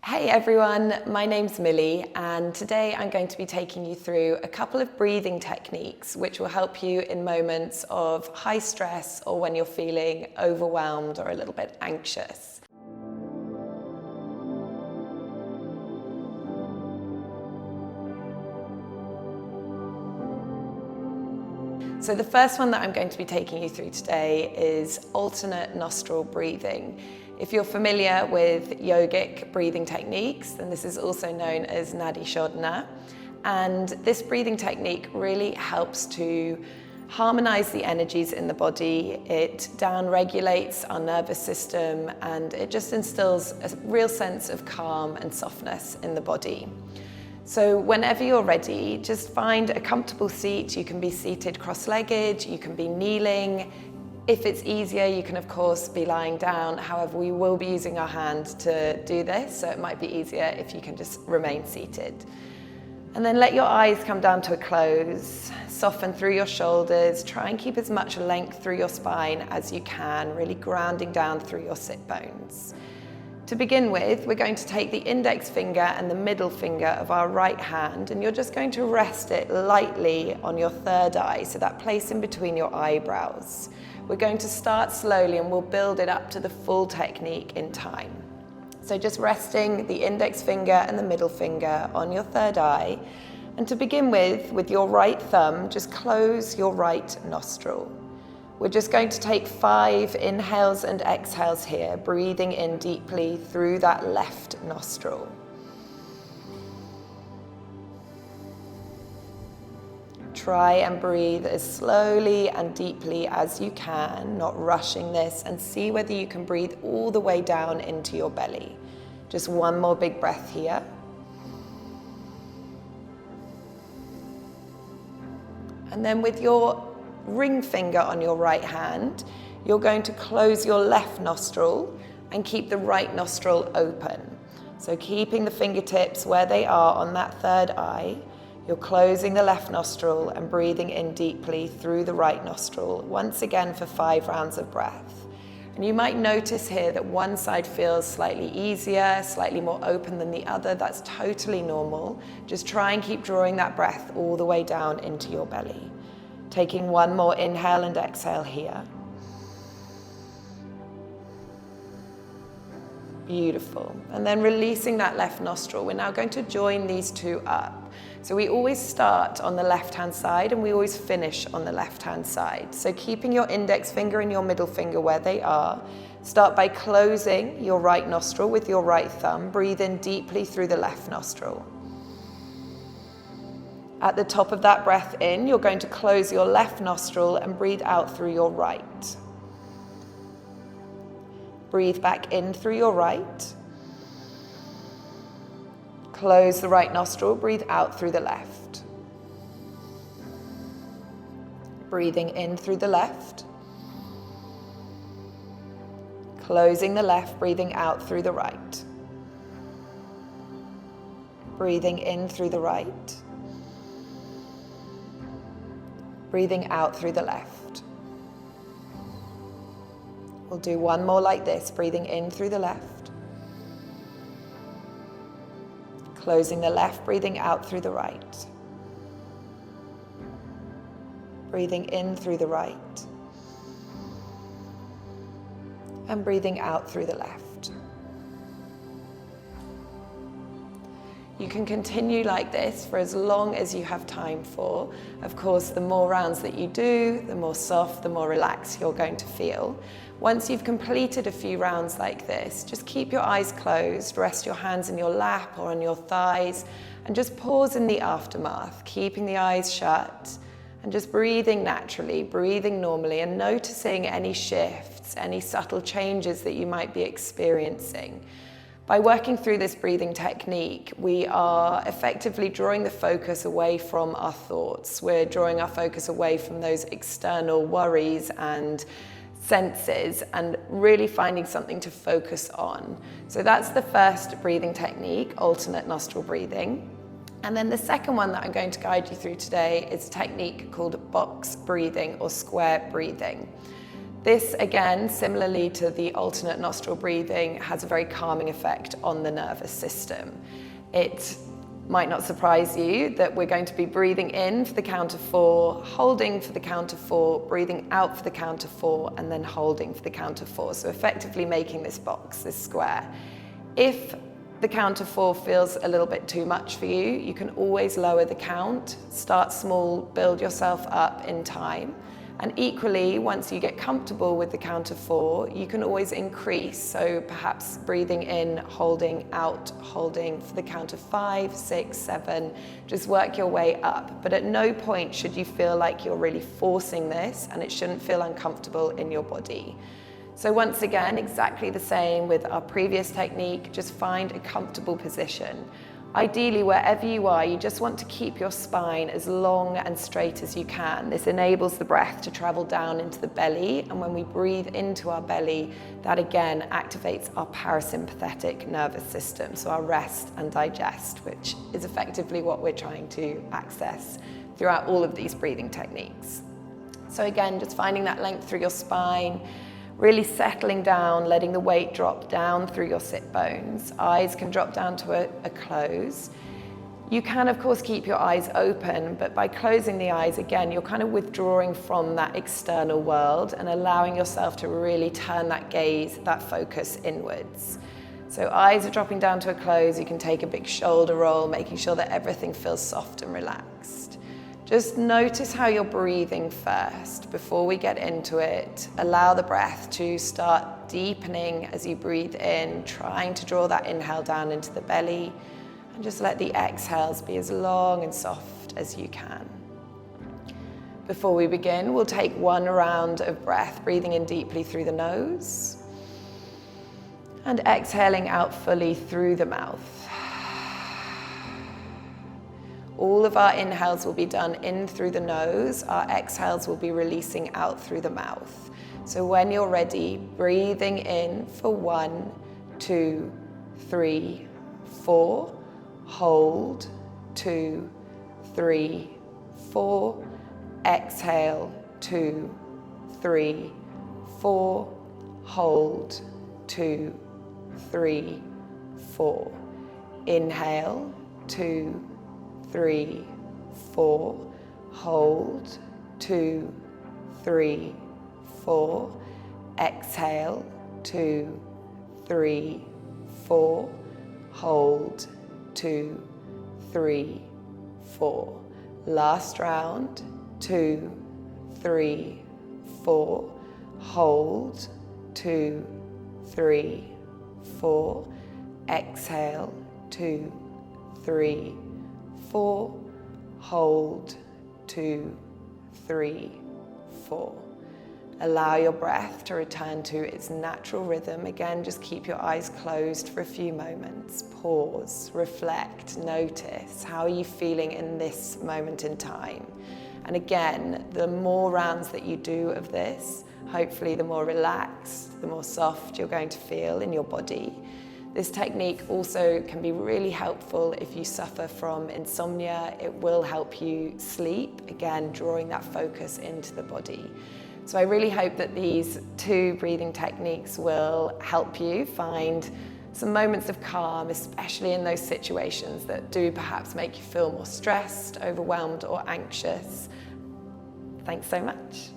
Hey everyone, my name's Millie and today I'm going to be taking you through a couple of breathing techniques which will help you in moments of high stress or when you're feeling overwhelmed or a little bit anxious. So the first one that I'm going to be taking you through today is alternate nostril breathing. If you're familiar with yogic breathing techniques, then this is also known as Nadi Shodhana. And this breathing technique really helps to harmonize the energies in the body. It down-regulates our nervous system and it just instills a real sense of calm and softness in the body. So whenever you're ready, just find a comfortable seat. You can be seated cross-legged, you can be kneeling. If it's easier, you can of course be lying down. However, we will be using our hand to do this, so it might be easier if you can just remain seated. And then let your eyes come down to a close, soften through your shoulders, try and keep as much length through your spine as you can, really grounding down through your sit bones. To begin with, we're going to take the index finger and the middle finger of our right hand, and you're just going to rest it lightly on your third eye, so that place in between your eyebrows. We're going to start slowly and we'll build it up to the full technique in time. So just resting the index finger and the middle finger on your third eye. And to begin with your right thumb, just close your right nostril. We're just going to take 5 inhales and exhales here, breathing in deeply through that left nostril. Try and breathe as slowly and deeply as you can, not rushing this, and see whether you can breathe all the way down into your belly. Just one more big breath here. And then with your ring finger on your right hand, you're going to close your left nostril and keep the right nostril open. So keeping the fingertips where they are on that third eye, you're closing the left nostril and breathing in deeply through the right nostril, once again for 5 rounds of breath. And you might notice here that one side feels slightly easier, slightly more open than the other. That's totally normal. Just try and keep drawing that breath all the way down into your belly. Taking one more inhale and exhale here. Beautiful. And then releasing that left nostril. We're now going to join these two up. So we always start on the left-hand side and we always finish on the left-hand side. So keeping your index finger and your middle finger where they are, start by closing your right nostril with your right thumb. Breathe in deeply through the left nostril. At the top of that breath in, you're going to close your left nostril and breathe out through your right. Breathe back in through your right. Close the right nostril, breathe out through the left. Breathing in through the left. Closing the left, breathing out through the right. Breathing in through the right. Breathing out through the left. We'll do one more like this, breathing in through the left. Closing the left, breathing out through the right. Breathing in through the right. And breathing out through the left. You can continue like this for as long as you have time for. Of course, the more rounds that you do, the more soft, the more relaxed you're going to feel. Once you've completed a few rounds like this, just keep your eyes closed, rest your hands in your lap or on your thighs, and just pause in the aftermath, keeping the eyes shut, and just breathing naturally, breathing normally, and noticing any shifts, any subtle changes that you might be experiencing. By working through this breathing technique, we are effectively drawing the focus away from our thoughts. We're drawing our focus away from those external worries and senses and really finding something to focus on. So that's the first breathing technique, alternate nostril breathing. And then the second one that I'm going to guide you through today is a technique called box breathing or square breathing. This, again, similarly to the alternate nostril breathing, has a very calming effect on the nervous system. It might not surprise you that we're going to be breathing in for the count of 4, holding for the count of 4, breathing out for the count of 4, and then holding for the count of 4. So effectively making this box, this square. If the count of 4 feels a little bit too much for you, you can always lower the count, start small, build yourself up in time. And equally, once you get comfortable with the count of 4, you can always increase. So perhaps breathing in, holding out, holding for the count of 5, 6, 7, just work your way up. But at no point should you feel like you're really forcing this, and it shouldn't feel uncomfortable in your body. So once again, exactly the same with our previous technique, just find a comfortable position. Ideally, wherever you are, you just want to keep your spine as long and straight as you can. This enables the breath to travel down into the belly, and when we breathe into our belly, that again activates our parasympathetic nervous system, so our rest and digest, which is effectively what we're trying to access throughout all of these breathing techniques. So again, just finding that length through your spine, really settling down, letting the weight drop down through your sit bones. Eyes can drop down to a close. You can, of course, keep your eyes open, but by closing the eyes, again, you're kind of withdrawing from that external world and allowing yourself to really turn that gaze, that focus inwards. So eyes are dropping down to a close. You can take a big shoulder roll, making sure that everything feels soft and relaxed. Just notice how you're breathing first before we get into it. Allow the breath to start deepening as you breathe in, trying to draw that inhale down into the belly, and just let the exhales be as long and soft as you can. Before we begin, we'll take one round of breath, breathing in deeply through the nose and exhaling out fully through the mouth. All of our inhales will be done in through the nose. Our exhales will be releasing out through the mouth. So when you're ready, breathing in for 1, 2, 3, 4. Hold, 2, 3, 4. Exhale, 2, 3, 4. Hold, 2, 3, 4. Inhale, 2, 3, 4. Hold, 2, 3, 4. Exhale, 2, 3, 4. Hold, 2, 3, 4. Last round, 2, 3, 4. Hold, 2, 3, 4. Exhale, 2, 3, 4. Hold, 2, 3, 4. Allow your breath to return to its natural rhythm. Again, just keep your eyes closed for a few moments. Pause, reflect, notice. How are you feeling in this moment in time? And again, the more rounds that you do of this, hopefully the more relaxed, the more soft you're going to feel in your body. This technique also can be really helpful if you suffer from insomnia. It will help you sleep, again, drawing that focus into the body. So I really hope that these 2 breathing techniques will help you find some moments of calm, especially in those situations that do perhaps make you feel more stressed, overwhelmed, or anxious. Thanks so much.